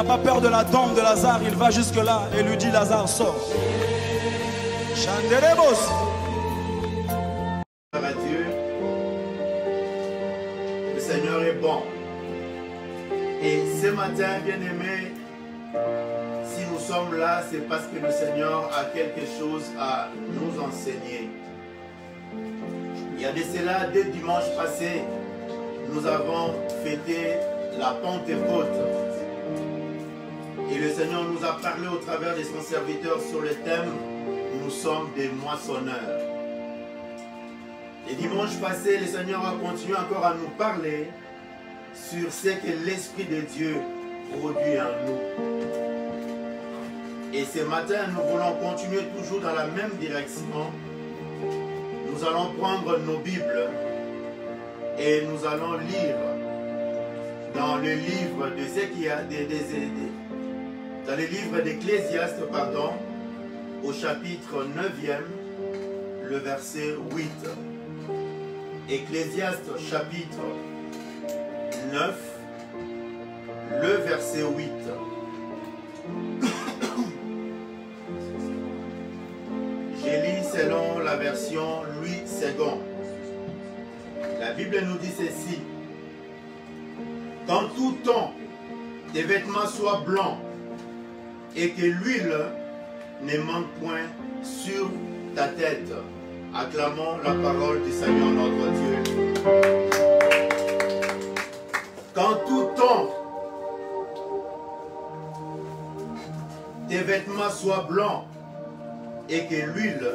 n'a pas peur de la tombe de Lazare. Il va jusque là et lui dit, Lazare, sort. Chanderebos. À Dieu, le Seigneur est bon. Et ce matin, bien-aimés, si nous sommes là, c'est parce que le Seigneur a quelque chose à nous enseigner. Il y a de cela, dès dimanche passé, nous avons fêté la Pentecôte. Et le Seigneur nous a parlé au travers de son serviteur sur le thème « Nous sommes des moissonneurs ». Et dimanche passé, le Seigneur a continué encore à nous parler sur ce que l'Esprit de Dieu produit en nous. Et ce matin, nous voulons continuer toujours dans la même direction. Nous allons prendre nos Bibles et nous allons lire dans le livre dans le livre d'Ecclésiaste, au chapitre 9e, le verset 8. Ecclésiaste, chapitre 9, le verset 8. Je lis selon la version Louis II. La Bible nous dit ceci. Qu'en tout temps, tes vêtements soient blancs et que l'huile ne manque point sur ta tête. Acclamons la parole du Seigneur notre Dieu. Qu'en tout temps, tes vêtements soient blancs et que l'huile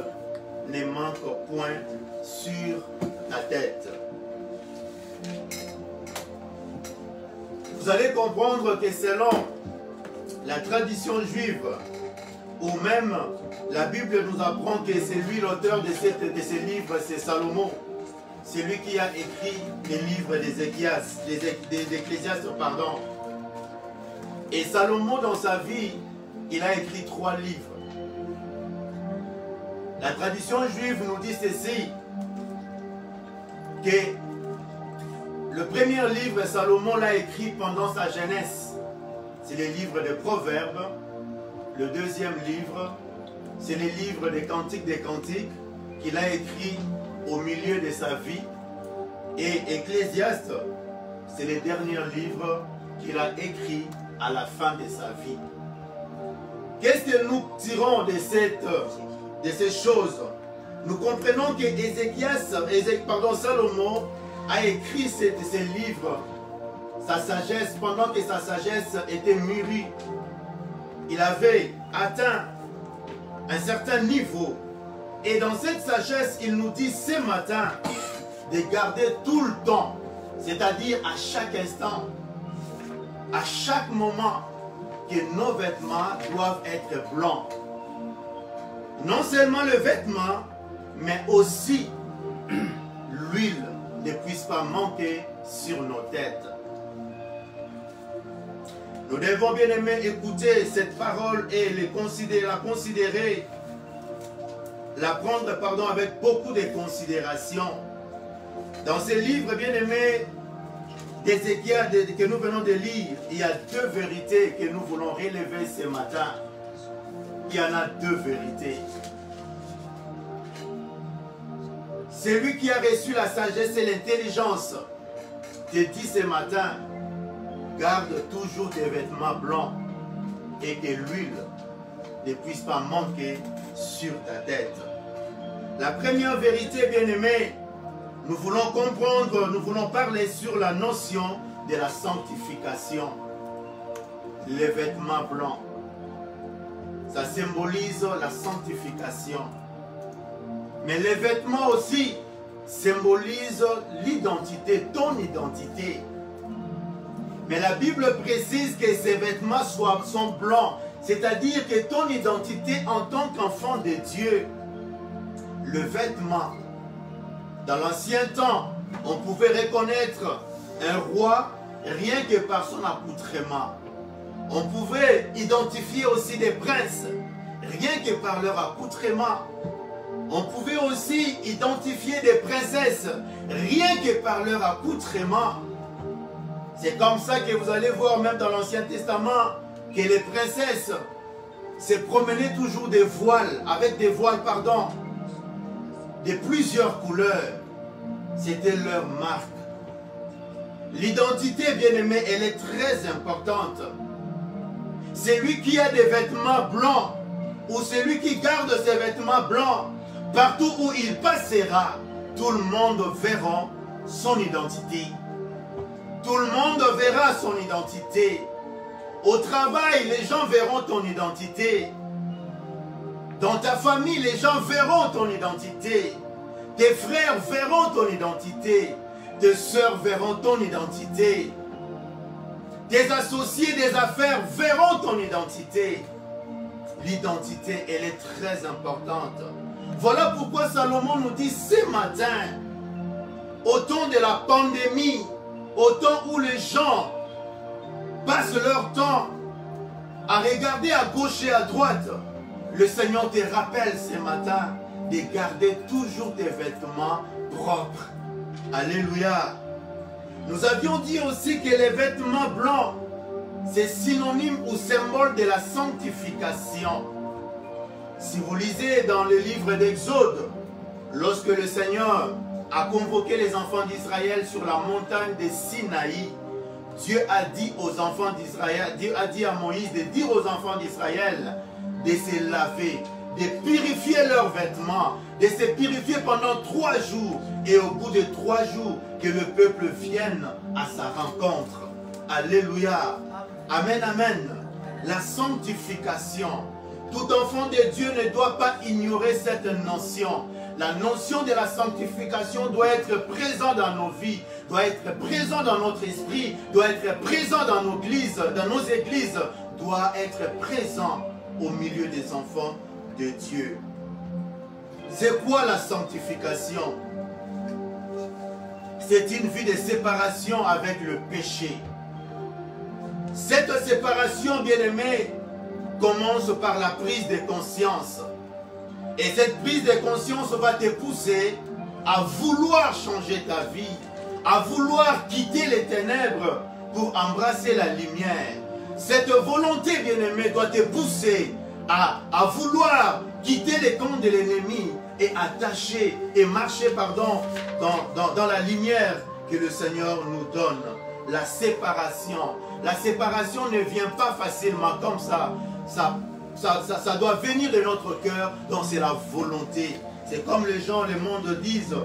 ne manque point sur ta tête. Vous allez comprendre que selon la tradition juive, ou même la Bible nous apprend que c'est lui l'auteur de ces livres, c'est Salomon. C'est lui qui a écrit les livres des Ecclésiastes, pardon. Et Salomon, dans sa vie, il a écrit 3 livres. La tradition juive nous dit ceci, que le premier livre, Salomon l'a écrit pendant sa jeunesse. C'est le livre des Proverbes. Le deuxième livre, c'est le livre des Cantiques qu'il a écrit au milieu de sa vie. Et Ecclésiaste, c'est le dernier livre qu'il a écrit à la fin de sa vie. Qu'est-ce que nous tirons de ces choses? Nous comprenons que Salomon a écrit ces livres, sa sagesse, pendant que sa sagesse était mûrie. Il avait atteint un certain niveau. Et dans cette sagesse, il nous dit ce matin de garder tout le temps, c'est-à-dire à chaque instant, à chaque moment, que nos vêtements doivent être blancs. Non seulement le vêtement, mais aussi l'huile ne puisse pas manquer sur nos têtes. Nous devons bien aimer écouter cette parole et la considérer, la prendre avec beaucoup de considération. Dans ce livre bien aimé d'Ézéchiel que nous venons de lire, il y a 2 vérités que nous voulons relever ce matin. Il y en a 2 vérités. Celui qui a reçu la sagesse et l'intelligence te dit ce matin, garde toujours tes vêtements blancs et que l'huile ne puisse pas manquer sur ta tête. La première vérité, bien-aimée, nous voulons comprendre, nous voulons parler sur la notion de la sanctification. Les vêtements blancs, ça symbolise la sanctification. Mais les vêtements aussi symbolisent l'identité, ton identité. Mais la Bible précise que ces vêtements sont blancs, c'est-à-dire que ton identité en tant qu'enfant de Dieu, le vêtement, dans l'ancien temps, on pouvait reconnaître un roi rien que par son accoutrement. On pouvait identifier aussi des princes rien que par leur accoutrement. On pouvait aussi identifier des princesses rien que par leur accoutrement. C'est comme ça que vous allez voir même dans l'Ancien Testament, que les princesses se promenaient toujours des voiles, avec des voiles, pardon, de plusieurs couleurs. C'était leur marque. L'identité, bien-aimée, elle est très importante. Celui qui a des vêtements blancs, ou celui qui garde ses vêtements blancs, partout où il passera, tout le monde verra son identité. Tout le monde verra son identité. Au travail, les gens verront ton identité. Dans ta famille, les gens verront ton identité. Tes frères verront ton identité. Tes sœurs verront ton identité. Tes associés des affaires verront ton identité. L'identité, elle est très importante. Voilà pourquoi Salomon nous dit ce matin, au temps de la pandémie, au temps où les gens passent leur temps à regarder à gauche et à droite, le Seigneur te rappelle ce matin de garder toujours tes vêtements propres. Alléluia. Nous avions dit aussi que les vêtements blancs, c'est synonyme ou symbole de la sanctification. Si vous lisez dans le livre d'Exode, lorsque le Seigneur a convoqué les enfants d'Israël sur la montagne de Sinaï, Dieu a dit aux enfants d'Israël, Dieu a dit à Moïse de dire aux enfants d'Israël de se laver, de purifier leurs vêtements, de se purifier pendant 3 jours, et au bout de 3 jours, que le peuple vienne à sa rencontre. Alléluia. Amen, amen. La sanctification. Tout enfant de Dieu ne doit pas ignorer cette notion. La notion de la sanctification doit être présente dans nos vies, doit être présente dans notre esprit, doit être présent dans nos églises, doit être présent au milieu des enfants de Dieu. C'est quoi la sanctification? C'est une vie de séparation avec le péché. Cette séparation, bien-aimée, commence par la prise de conscience. Et cette prise de conscience va te pousser à vouloir changer ta vie, à vouloir quitter les ténèbres pour embrasser la lumière. Cette volonté, bien-aimée, doit te pousser à vouloir quitter les camps de l'ennemi et attacher et marcher, pardon, dans la lumière que le Seigneur nous donne. La séparation. La séparation ne vient pas facilement comme ça. Ça doit venir de notre cœur, donc c'est la volonté. C'est comme les gens, le monde disent,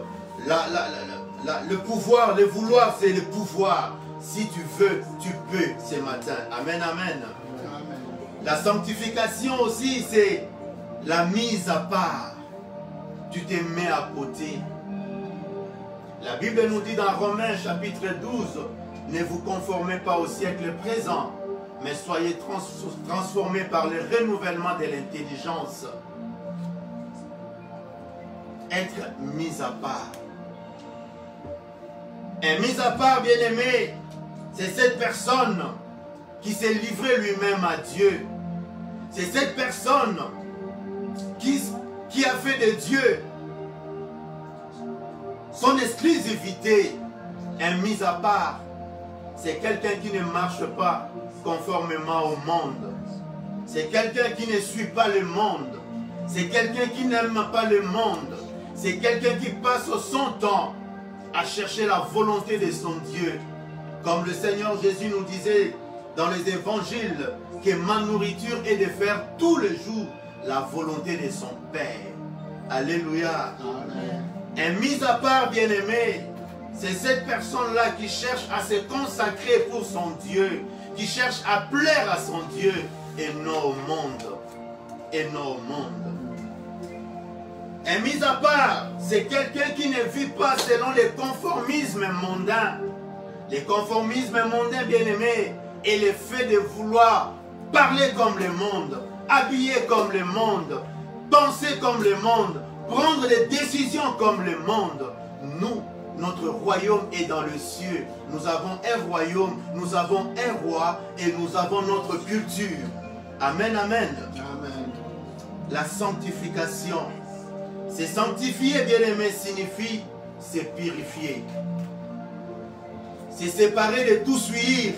le pouvoir, le vouloir, c'est le pouvoir. Si tu veux, tu peux ce matin. Amen, amen. La sanctification aussi, c'est la mise à part. Tu te mets à côté. La Bible nous dit dans Romains chapitre 12, ne vous conformez pas au siècle présent, mais soyez transformés par le renouvellement de l'intelligence. Être mis à part. Et mis à part, bien-aimé, c'est cette personne qui s'est livrée lui-même à Dieu. C'est cette personne qui a fait de Dieu son exclusivité. Un mis à part, c'est quelqu'un qui ne marche pas conformément au monde. C'est quelqu'un qui ne suit pas le monde. C'est quelqu'un qui n'aime pas le monde. C'est quelqu'un qui passe son temps à chercher la volonté de son Dieu. Comme le Seigneur Jésus nous disait dans les évangiles, que ma nourriture est de faire tous les jours la volonté de son Père. Alléluia. Amen. Un mis à part, bien-aimé, c'est cette personne-là qui cherche à se consacrer pour son Dieu, qui cherche à plaire à son Dieu et non au monde. Et non au monde. Un mis à part, c'est quelqu'un qui ne vit pas selon les conformismes mondains. Les conformismes mondains, bien-aimés, est le fait de vouloir parler comme le monde, habiller comme le monde, penser comme le monde, prendre des décisions comme le monde. Nous, notre royaume est dans le ciel. Nous avons un royaume, nous avons un roi et nous avons notre culture. Amen, amen. Amen. La sanctification. Se sanctifier, bien-aimé, signifie se purifier. Se séparer de tout suivre.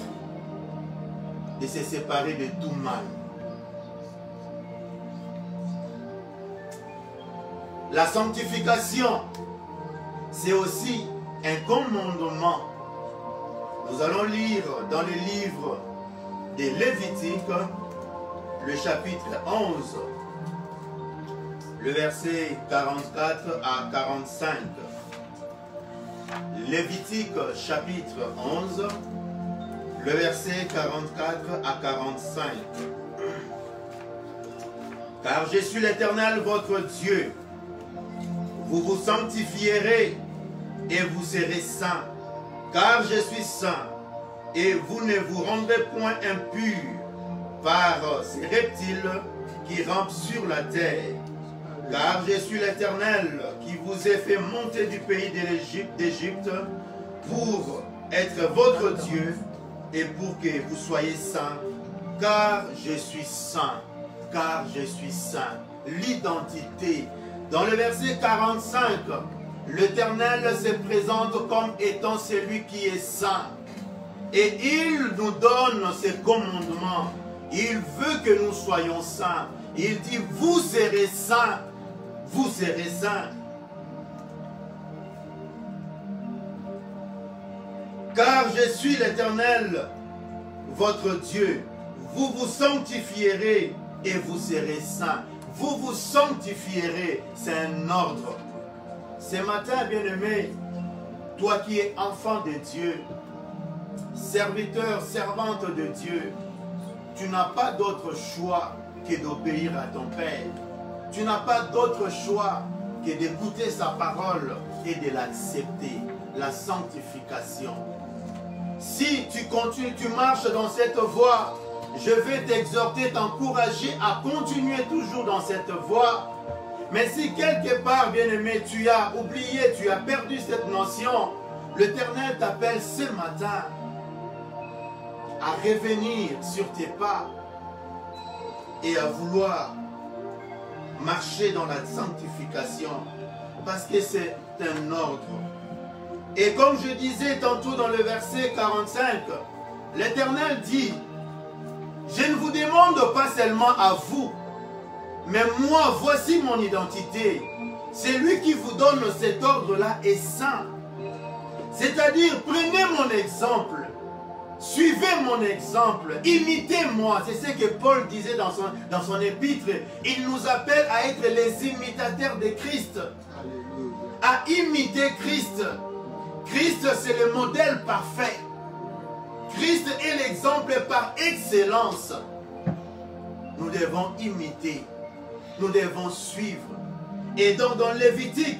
de se séparer de tout mal. La sanctification, c'est aussi un commandement. Nous allons lire dans le livre des Lévitiques, le chapitre 11, le verset 44 à 45. Lévitique chapitre 11, le verset 44 à 45. Car je suis l'Éternel votre Dieu. Vous vous sanctifierez et vous serez saints, car je suis saint, et vous ne vous rendrez point impurs par ces reptiles qui rampent sur la terre. Car je suis l'Éternel qui vous ai fait monter du pays de d'Égypte pour être votre Dieu et pour que vous soyez saints, car je suis saint, car je suis saint. L'identité. Dans le verset 45, l'Éternel se présente comme étant celui qui est saint. Et il nous donne ses commandements. Il veut que nous soyons saints. Il dit, vous serez saints. Vous serez saints. Car je suis l'Éternel, votre Dieu. Vous vous sanctifierez et vous serez saints. Vous vous sanctifierez, c'est un ordre. Ce matin, bien-aimé, toi qui es enfant de Dieu, serviteur, servante de Dieu, tu n'as pas d'autre choix que d'obéir à ton Père. Tu n'as pas d'autre choix que d'écouter sa parole et de l'accepter, la sanctification. Si tu continues, tu marches dans cette voie, je vais t'exhorter, t'encourager à continuer toujours dans cette voie. Mais si quelque part, bien-aimé, tu as oublié, tu as perdu cette notion, l'Éternel t'appelle ce matin à revenir sur tes pas et à vouloir marcher dans la sanctification, parce que c'est un ordre. Et comme je disais tantôt dans le verset 45, l'Éternel dit, je ne vous demande pas seulement à vous, mais moi, voici mon identité. Celui qui vous donne cet ordre-là est saint. C'est-à-dire, prenez mon exemple, suivez mon exemple, imitez-moi. C'est ce que Paul disait dans son épître. Il nous appelle à être les imitateurs de Christ. À imiter Christ. Christ, c'est le modèle parfait. Christ est l'exemple par excellence. Nous devons imiter. Nous devons suivre. Et donc dans Lévitique,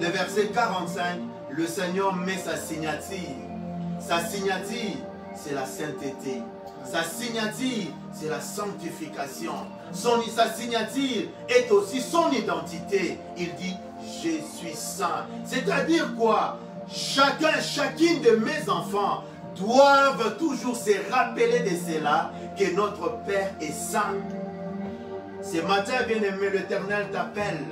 le verset 45, le Seigneur met sa signature. Sa signature, c'est la sainteté. Sa signature, c'est la sanctification. Sa signature est aussi son identité. Il dit, je suis saint. C'est-à-dire quoi? Chacune de mes enfants doivent toujours se rappeler de cela, que notre Père est saint. Ce matin, bien-aimé, l'Éternel t'appelle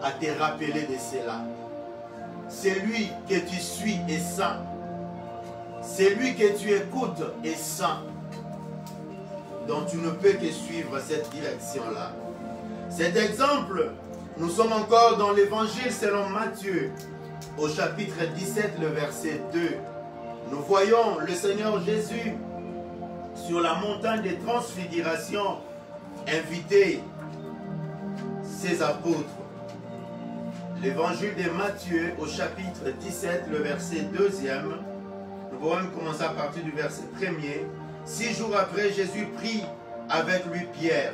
à te rappeler de cela. Celui que tu suis est saint. Celui que tu écoutes est saint. Donc tu ne peux que suivre cette direction-là. Cet exemple, nous sommes encore dans l'évangile selon Matthieu, au chapitre 17, le verset 2. Nous voyons le Seigneur Jésus sur la montagne de transfiguration inviter ses apôtres. L'évangile de Matthieu au chapitre 17, le verset 2e. Nous pourrons commencer à partir du verset 1er. 6 jours après, Jésus prit avec lui Pierre,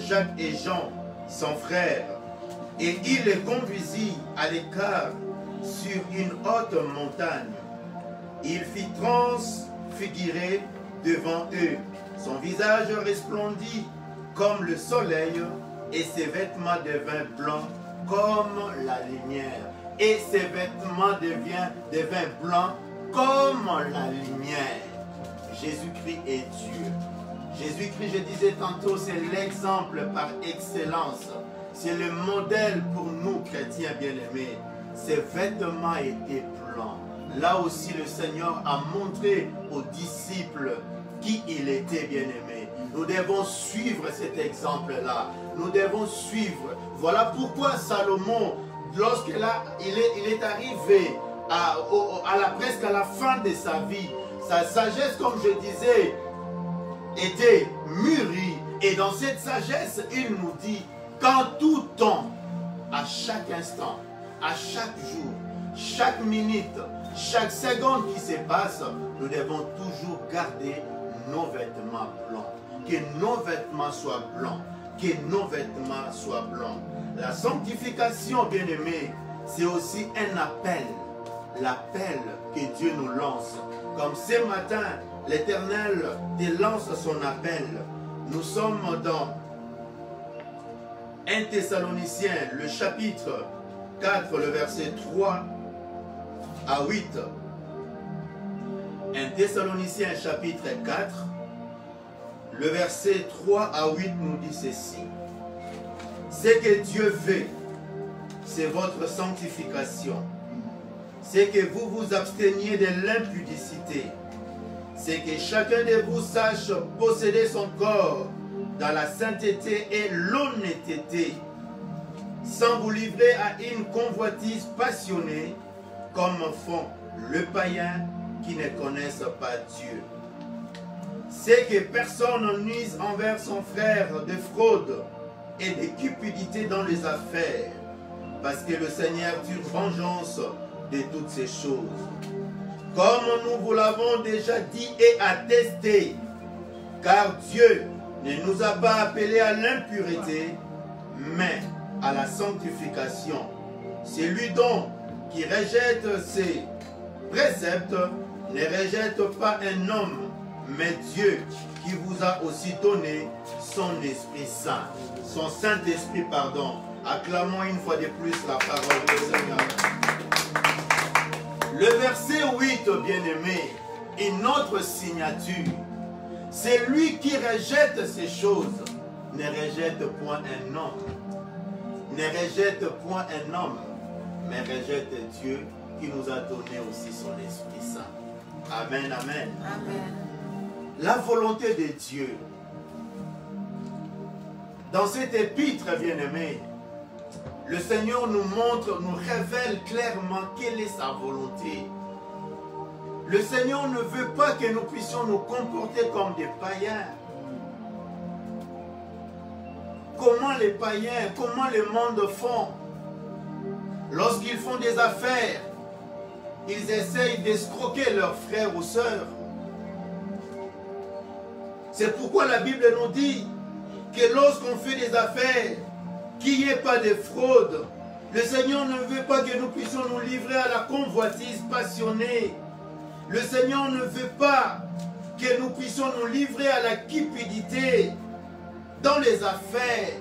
Jacques et Jean, son frère, et il les conduisit à l'écart sur une haute montagne. Il fit transfigurer devant eux. Son visage resplendit comme le soleil et ses vêtements devinrent blancs comme la lumière. Et ses vêtements devinrent blancs comme la lumière. Jésus-Christ est Dieu. Jésus-Christ, je disais tantôt, c'est l'exemple par excellence. C'est le modèle pour nous, chrétiens bien-aimés. Ses vêtements étaient blancs. là aussi le Seigneur a montré aux disciples qui il était, bien-aimé. Nous devons suivre cet exemple-là. Nous devons suivre. Voilà pourquoi Salomon, lorsqu'il est arrivé presque à la fin de sa vie, sa sagesse, comme je disais, était mûrie. Et dans cette sagesse, il nous dit qu'en tout temps, à chaque instant, à chaque jour, chaque minute, chaque seconde qui se passe, nous devons toujours garder nos vêtements blancs. Que nos vêtements soient blancs. Que nos vêtements soient blancs. La sanctification, bien-aimés, c'est aussi un appel. L'appel que Dieu nous lance. Comme ce matin, l'Éternel te lance son appel. Nous sommes dans 1 Thessaloniciens, le chapitre 4, le verset 3 à 8. 1 Thessaloniciens, chapitre 4, le verset 3 à 8 nous dit ceci. Ce que Dieu veut, c'est votre sanctification. C'est que vous vous absteniez de l'impudicité. C'est que chacun de vous sache posséder son corps dans la sainteté et l'honnêteté, sans vous livrer à une convoitise passionnée, comme font le païen qui ne connaissent pas Dieu. C'est que personne ne nuise envers son frère de fraude et de cupidité dans les affaires, parce que le Seigneur tire vengeance de toutes ces choses. Comme nous vous l'avons déjà dit et attesté, car Dieu ne nous a pas appelés à l'impureté, mais à la sanctification. C'est lui donc qui rejette ses préceptes, ne rejette pas un homme, mais Dieu qui vous a aussi donné son Esprit Saint, son Saint-Esprit, pardon. Acclamons une fois de plus la parole du Seigneur. Le verset 8, bien-aimé, une autre signature. C'est lui qui rejette ces choses, ne rejette point un homme. Ne rejette point un homme, mais rejette Dieu qui nous a donné aussi son Esprit Saint. Amen, amen. Amen. La volonté de Dieu. Dans cet épître, bien-aimé, le Seigneur nous montre, nous révèle clairement quelle est sa volonté. Le Seigneur ne veut pas que nous puissions nous comporter comme des païens. Comment les païens, comment le monde font? Lorsqu'ils font des affaires, ils essayent d'escroquer leurs frères ou sœurs. C'est pourquoi la Bible nous dit que lorsqu'on fait des affaires, qu'il n'y ait pas de fraude. Le Seigneur ne veut pas que nous puissions nous livrer à la convoitise passionnée. Le Seigneur ne veut pas que nous puissions nous livrer à la cupidité dans les affaires.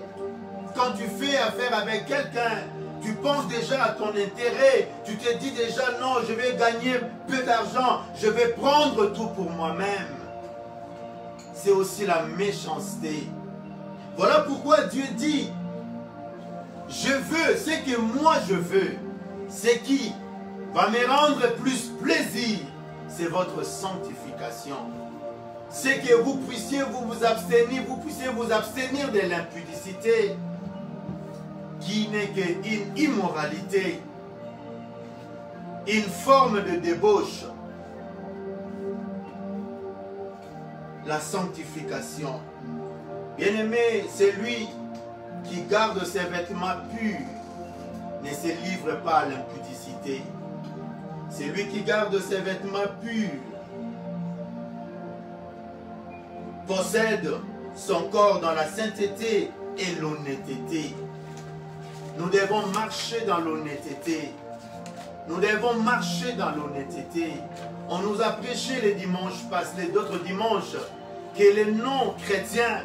Quand tu fais affaire avec quelqu'un, tu penses déjà à ton intérêt. Tu te dis déjà, non, je vais gagner peu d'argent. Je vais prendre tout pour moi-même. C'est aussi la méchanceté. Voilà pourquoi Dieu dit, je veux ce que moi je veux. Ce qui va me rendre plus plaisir, c'est votre sanctification. C'est que vous puissiez vous abstenir de l'impudicité, qui n'est qu'une immoralité, une forme de débauche. La sanctification. Bien-aimé, c'est lui qui garde ses vêtements purs, ne se livre pas à l'impudicité. C'est lui qui garde ses vêtements purs, possède son corps dans la sainteté et l'honnêteté. Nous devons marcher dans l'honnêteté. Nous devons marcher dans l'honnêteté. On nous a prêché les dimanches passés, d'autres dimanches, que le nom chrétien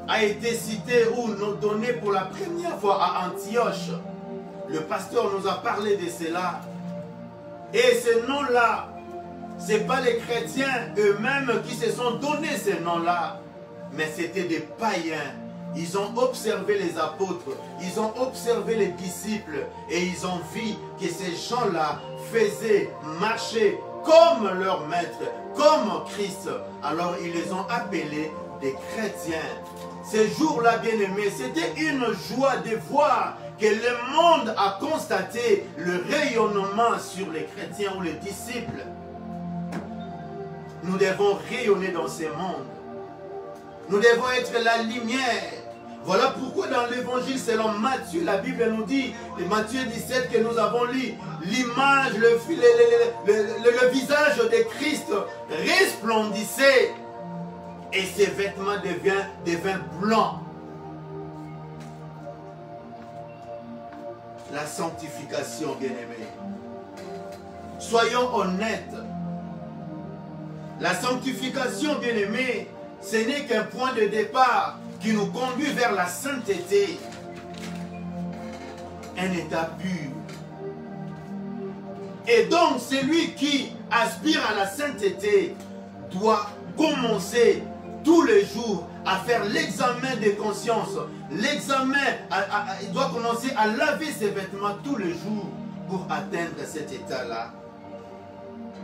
a été cité ou nous donné pour la première fois à Antioche. Le pasteur nous a parlé de cela. Et ce nom-là, ce n'est pas les chrétiens eux-mêmes qui se sont donné ce nom-là, mais c'était des païens Ils ont observé les apôtres, ils ont observé les disciples et ils ont vu que ces gens-là faisaient marcher comme leur maître, comme Christ. Alors ils les ont appelés des chrétiens. Ces jours-là, bien-aimés, c'était une joie de voir que le monde a constaté le rayonnement sur les chrétiens ou les disciples. Nous devons rayonner dans ce monde. Nous devons être la lumière. Voilà pourquoi dans l'évangile selon Matthieu, la Bible nous dit, Matthieu 17 que nous avons lu, l'image, le visage de Christ resplendissait et ses vêtements deviennent blancs. La sanctification, bien-aimés. Soyons honnêtes. La sanctification, bien-aimés, ce n'est qu'un point de départ qui nous conduit vers la sainteté. Un état pur. Et donc, celui qui aspire à la sainteté doit commencer tous les jours à faire l'examen de conscience. L'examen, il doit commencer à laver ses vêtements tous les jours pour atteindre cet état-là.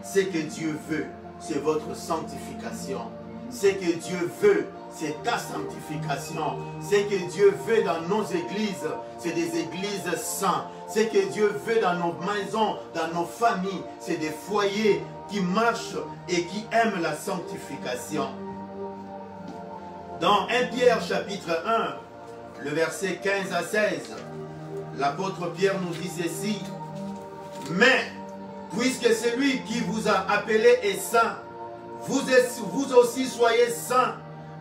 Ce que Dieu veut, c'est votre sanctification. Ce que Dieu veut, c'est ta sanctification. Ce que Dieu veut dans nos églises, c'est des églises saintes. Ce que Dieu veut dans nos maisons, dans nos familles, c'est des foyers qui marchent et qui aiment la sanctification. Dans 1 Pierre chapitre 1, le verset 15 à 16, l'apôtre Pierre nous dit ceci. Mais, puisque celui qui vous a appelé est saint, vous aussi soyez saints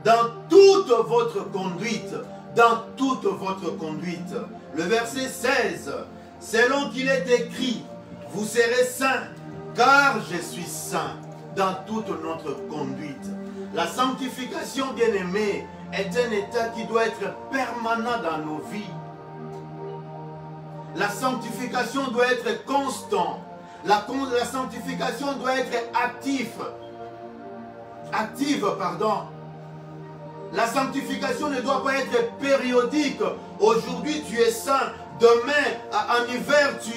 dans toute votre conduite. Dans toute votre conduite. Le verset 16, selon qu'il est écrit, vous serez saints, car je suis saint dans toute notre conduite. La sanctification, bien-aimée, est un état qui doit être permanent dans nos vies. La sanctification doit être constante. La sanctification doit être active, pardon. La sanctification ne doit pas être périodique. Aujourd'hui, tu es saint. Demain, en hiver, tu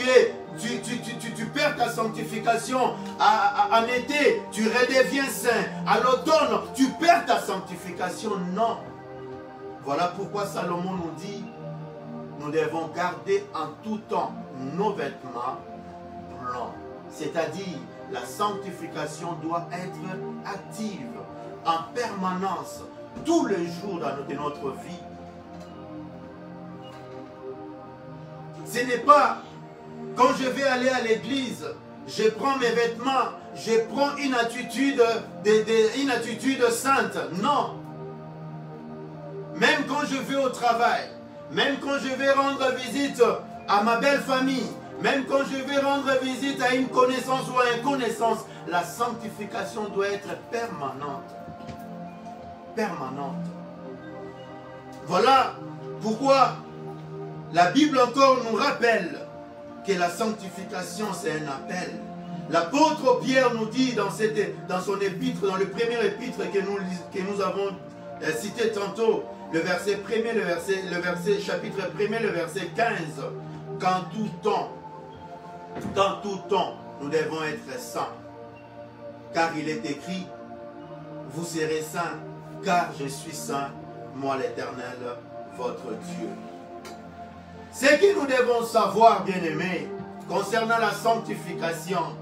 perds ta sanctification. En été, tu redeviens saint. À l'automne, tu perds ta sanctification. Non. Voilà pourquoi Salomon nous dit, nous devons garder en tout temps nos vêtements blancs. C'est-à-dire, la sanctification doit être active, en permanence, tous les jours de notre vie. Ce n'est pas quand je vais aller à l'église, je prends mes vêtements, je prends une attitude sainte. Non. Même quand je vais au travail, même quand je vais rendre visite à ma belle famille, même quand je vais rendre visite à une connaissance ou à une connaissance, la sanctification doit être permanente. Permanente. Voilà pourquoi la Bible encore nous rappelle que la sanctification c'est un appel. L'apôtre Pierre nous dit dans son épître, dans le premier épître que nous avons cité tantôt, le verset 1er, le verset chapitre 1er, le verset 15, qu'en tout temps, nous devons être saints. Car il est écrit, vous serez saints, car je suis saint, moi l'Éternel, votre Dieu. Ce que nous devons savoir, bien-aimés, concernant la sanctification,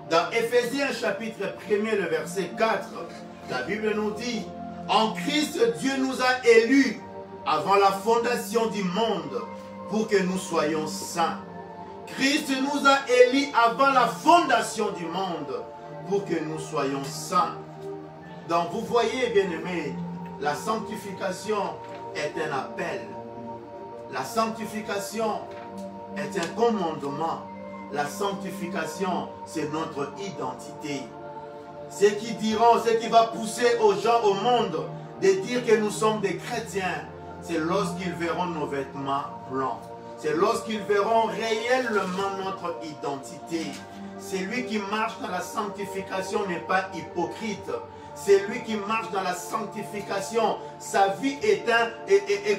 dans Éphésiens chapitre 1er, le verset 4, la Bible nous dit, en Christ, Dieu nous a élus avant la fondation du monde pour que nous soyons saints. Christ nous a élus avant la fondation du monde pour que nous soyons saints. Donc vous voyez, bien-aimés, la sanctification est un appel. La sanctification est un commandement. La sanctification, c'est notre identité. Ce qui va pousser aux gens au monde de dire que nous sommes des chrétiens, c'est lorsqu'ils verront nos vêtements blancs. C'est lorsqu'ils verront réellement notre identité. Celui qui marche dans la sanctification n'est pas hypocrite. C'est lui qui marche dans la sanctification. Sa vie est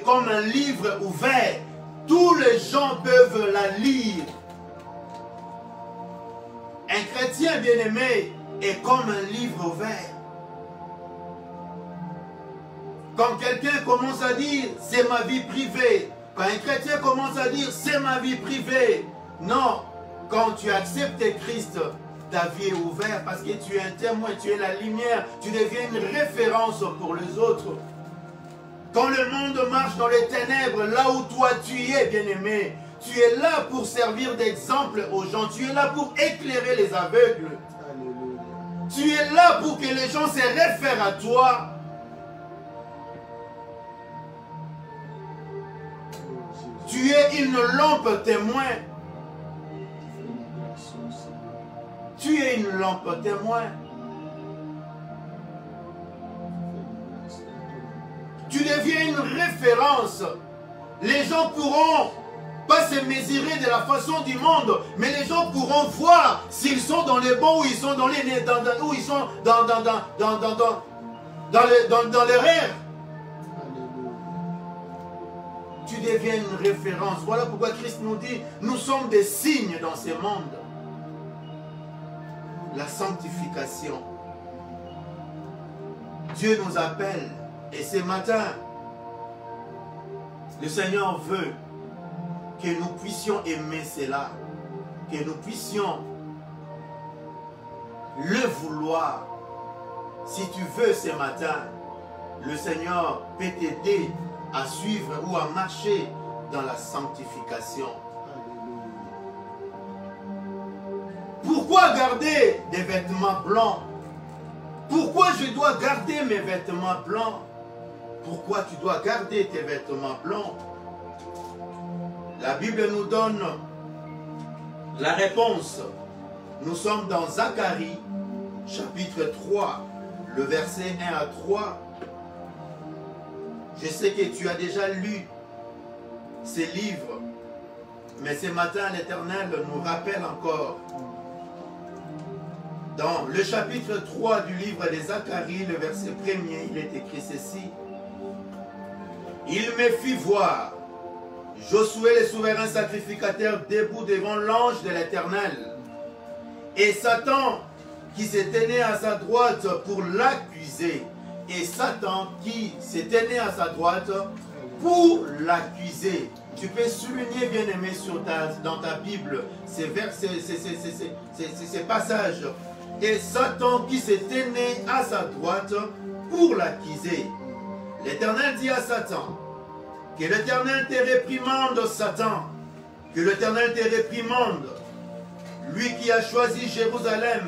comme un livre ouvert. Tous les gens peuvent la lire. Un chrétien bien-aimé est comme un livre ouvert. Quand quelqu'un commence à dire « c'est ma vie privée », quand un chrétien commence à dire « c'est ma vie privée », non, quand tu acceptes Christ, ta vie est ouverte parce que tu es un témoin, tu es la lumière, tu deviens une référence pour les autres. Quand le monde marche dans les ténèbres, là où toi tu es, bien-aimé, tu es là pour servir d'exemple aux gens, tu es là pour éclairer les aveugles. Alléluia. Tu es là pour que les gens se réfèrent à toi. Tu es une lampe témoin. Tu es une lampe témoin. Tu deviens une référence. Les gens pourront pas se mesurer de la façon du monde, mais les gens pourront voir s'ils sont dans les bons ou ils sont dans les où ils sont dans l'erreur. Tu deviens une référence. Voilà pourquoi Christ nous dit, nous sommes des signes dans ce monde. La sanctification. Dieu nous appelle. Et ce matin, le Seigneur veut que nous puissions aimer cela. Que nous puissions le vouloir. Si tu veux ce matin, le Seigneur peut t'aider à suivre ou à marcher dans la sanctification. Pourquoi garder des vêtements blancs? Pourquoi je dois garder mes vêtements blancs? Pourquoi tu dois garder tes vêtements blancs? La Bible nous donne la réponse. Nous sommes dans Zacharie, chapitre 3, le verset 1 à 3. Je sais que tu as déjà lu ces livres, mais ce matin, l'Éternel nous rappelle encore. Dans le chapitre 3 du livre de Zacharie, le verset 1er, il est écrit ceci. Il me fit voir Josué le souverain sacrificateur debout devant l'ange de l'Éternel, et Satan qui se tenait à sa droite pour l'accuser. Et Satan qui se tenait à sa droite pour l'accuser. Tu peux souligner, bien-aimé, dans ta Bible ces versets, ces passages. Et Satan qui se tenait à sa droite pour l'accuser. L'Éternel dit à Satan, que l'Éternel te réprimande, Satan, que l'Éternel te réprimande, lui qui a choisi Jérusalem,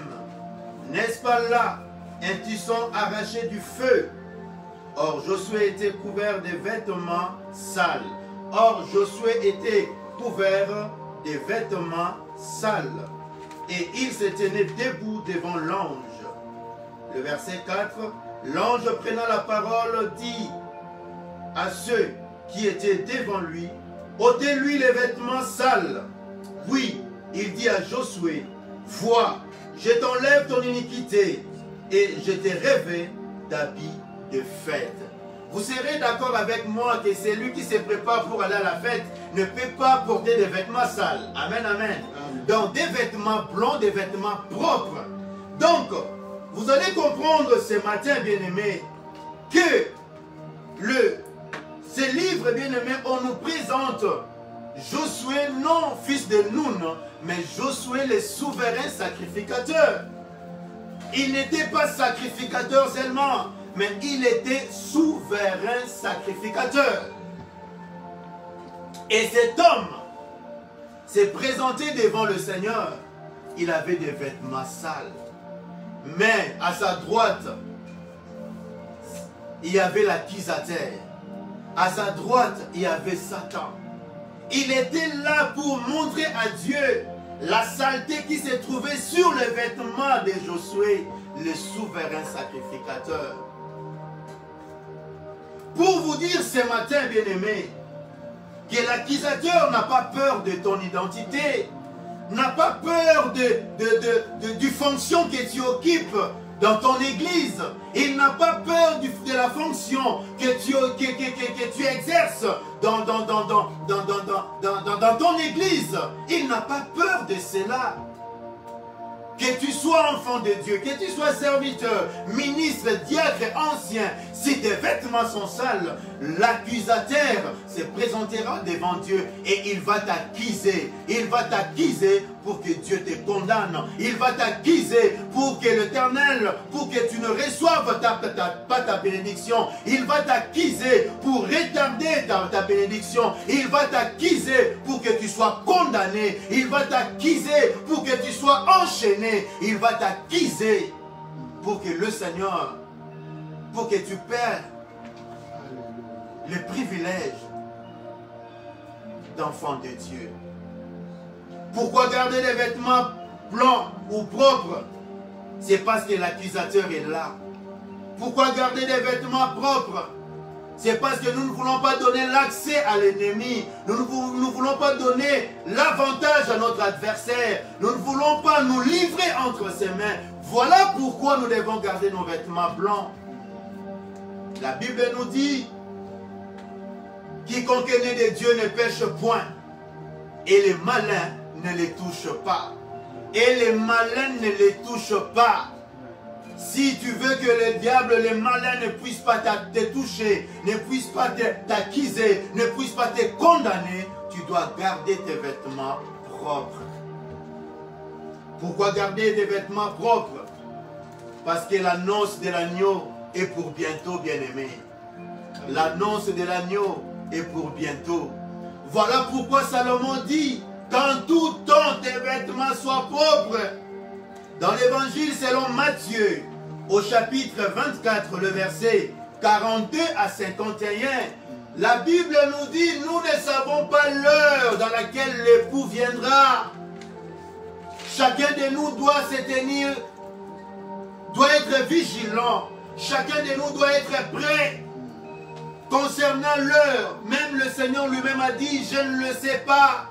n'est-ce pas là un tisson arraché du feu? Or Josué était couvert de vêtements sales. Or Josué était couvert de vêtements sales. Et il se tenait debout devant l'ange. Le verset 4, l'ange prenant la parole dit à ceux qui étaient devant lui, ôtez-lui les vêtements sales. Oui, il dit à Josué, vois, je t'enlève ton iniquité et je t'ai rêvé d'habits de fête. Vous serez d'accord avec moi que celui qui se prépare pour aller à la fête ne peut pas porter des vêtements sales. Amen, amen. Donc des vêtements blancs, des vêtements propres. Donc, vous allez comprendre ce matin, bien-aimés, que ce livre, bien-aimé, on nous présente Josué, non fils de Nun, mais Josué le souverain sacrificateur. Il n'était pas sacrificateur seulement, mais il était souverain sacrificateur. Et cet homme s'est présenté devant le Seigneur. Il avait des vêtements sales. Mais à sa droite, il y avait l'accusateur. À sa droite, il y avait Satan. Il était là pour montrer à Dieu la saleté qui se trouvait sur les vêtements de Josué, le souverain sacrificateur. Pour vous dire ce matin, bien-aimés, que l'accusateur n'a pas peur de ton identité, n'a pas peur du fonction que tu occupes dans ton église. Il n'a pas peur de la fonction que tu exerces dans ton église. Il n'a pas peur de cela. Que tu sois enfant de Dieu, que tu sois serviteur, ministre, diacre, ancien, si tes vêtements sont sales, l'accusateur se présentera devant Dieu et il va t'accuser. Il va t'accuser pour que Dieu te condamne. Il va t'accuser pour que l'Éternel, pour que tu ne reçoives pas ta bénédiction. Il va t'accuser pour retarder ta bénédiction. Il va t'accuser pour que tu sois condamné. Il va t'accuser pour que tu sois enchaîné. Il va t'accuser pour que le Seigneur, pour que tu perds le privilège d'enfant de Dieu. Pourquoi garder des vêtements blancs ou propres? C'est parce que l'accusateur est là. Pourquoi garder des vêtements propres? C'est parce que nous ne voulons pas donner l'accès à l'ennemi. Nous ne voulons pas donner l'avantage à notre adversaire. Nous ne voulons pas nous livrer entre ses mains. Voilà pourquoi nous devons garder nos vêtements blancs. La Bible nous dit: quiconque est né de Dieu ne pêche point, et les malins ne les touchent pas. Et les malins ne les touchent pas. Si tu veux que le diable, les malins ne puissent pas te toucher, ne puissent pas t'accuser, ne puissent pas te condamner, tu dois garder tes vêtements propres. Pourquoi garder des vêtements propres? Parce que l'annonce de l'agneau est pour bientôt, bien-aimé. L'annonce de l'agneau est pour bientôt. Voilà pourquoi Salomon dit: qu'en tout temps tes vêtements soient propres. Dans l'évangile selon Matthieu, au chapitre 24, le verset 42 à 51, la Bible nous dit: nous ne savons pas l'heure dans laquelle l'époux viendra. Chacun de nous doit se tenir, doit être vigilant. Chacun de nous doit être prêt. Concernant l'heure, même le Seigneur lui-même a dit: je ne le sais pas.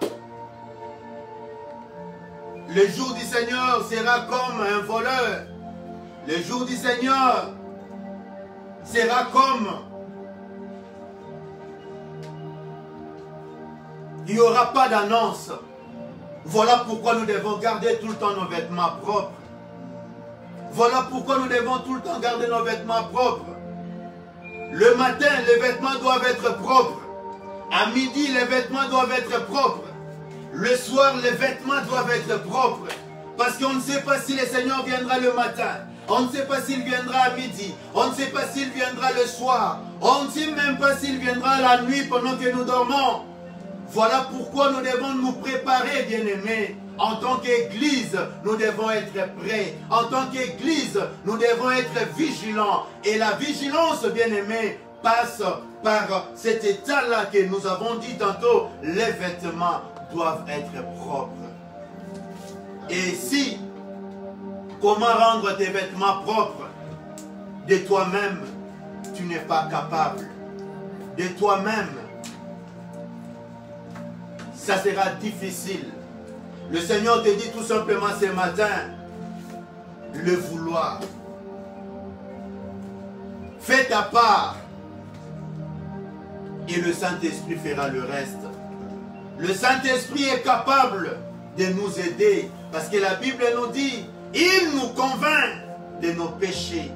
Le jour du Seigneur sera comme un voleur. Le jour du Seigneur sera comme... il n'y aura pas d'annonce. Voilà pourquoi nous devons garder tout le temps nos vêtements propres. Voilà pourquoi nous devons tout le temps garder nos vêtements propres. Le matin, les vêtements doivent être propres. À midi, les vêtements doivent être propres. Le soir, les vêtements doivent être propres. Parce qu'on ne sait pas si le Seigneur viendra le matin. On ne sait pas s'il viendra à midi. On ne sait pas s'il viendra le soir. On ne sait même pas s'il viendra la nuit pendant que nous dormons. Voilà pourquoi nous devons nous préparer, bien-aimés. En tant qu'Église, nous devons être prêts. En tant qu'Église, nous devons être vigilants. Et la vigilance, bien-aimés, passe par cet état-là que nous avons dit tantôt. Les vêtements doivent être propres. Et si, comment rendre tes vêtements propres? De toi-même, tu n'es pas capable. De toi-même, ça sera difficile. Le Seigneur te dit tout simplement ce matin, le vouloir. Fais ta part et le Saint-Esprit fera le reste. Le Saint-Esprit est capable de nous aider parce que la Bible nous dit, il nous convainc de nos péchés.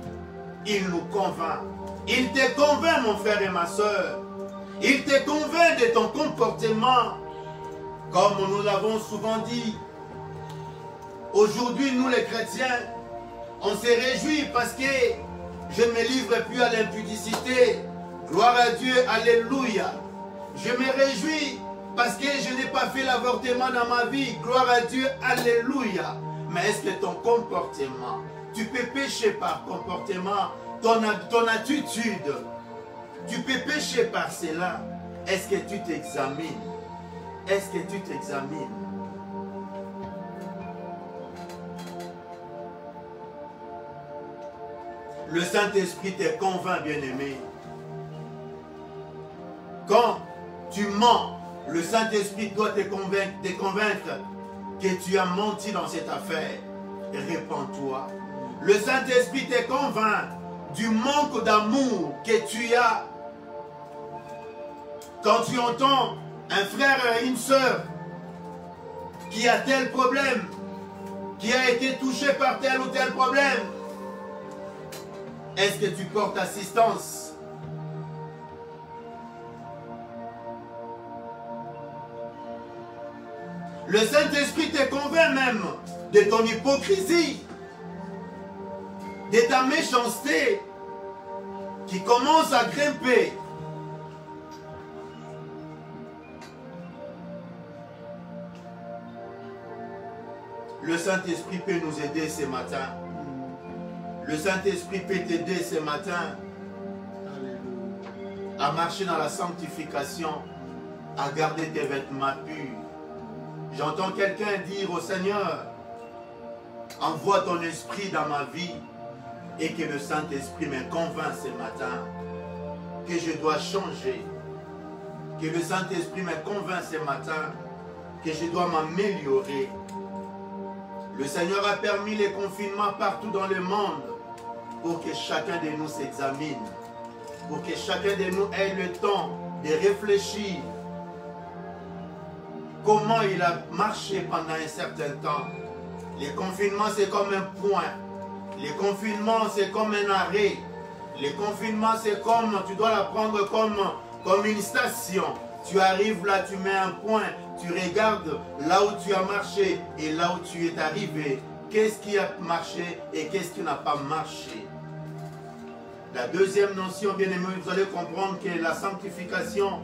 Il nous convainc. Il te convainc, mon frère et ma soeur. Il te convainc de ton comportement. Comme nous l'avons souvent dit, aujourd'hui, nous les chrétiens, on se réjouit parce que je ne me livre plus à l'impudicité. Gloire à Dieu, alléluia. Je me réjouis parce que je n'ai pas fait l'avortement dans ma vie. Gloire à Dieu, alléluia. Mais est-ce que ton comportement, tu peux pécher par comportement, ton attitude, tu peux pécher par cela. Est-ce que tu t'examines? Est-ce que tu t'examines? Le Saint-Esprit te convainc, bien-aimé. Quand tu mens, le Saint-Esprit doit te convaincre que que tu as menti dans cette affaire, répands-toi. Le Saint-Esprit te convainc du manque d'amour que tu as. Quand tu entends un frère et une sœur qui a tel problème, qui a été touché par tel ou tel problème, est-ce que tu portes assistance? Le Saint-Esprit te convainc même de ton hypocrisie, de ta méchanceté qui commence à grimper. Le Saint-Esprit peut nous aider ce matin. Le Saint-Esprit peut t'aider ce matin à marcher dans la sanctification, à garder tes vêtements purs. J'entends quelqu'un dire au Seigneur, envoie ton esprit dans ma vie et que le Saint-Esprit me convainc ce matin que je dois changer. Que le Saint-Esprit me convainc ce matin que je dois m'améliorer. Le Seigneur a permis les confinements partout dans le monde pour que chacun de nous s'examine, pour que chacun de nous ait le temps de réfléchir comment il a marché pendant un certain temps. Les confinements, c'est comme un point. Les confinements, c'est comme un arrêt. Les confinements, c'est comme, tu dois la prendre comme une station. Tu arrives là, tu mets un point, tu regardes là où tu as marché et là où tu es arrivé. Qu'est-ce qui a marché et qu'est-ce qui n'a pas marché? La deuxième notion, bien aimé, vous allez comprendre que la sanctification,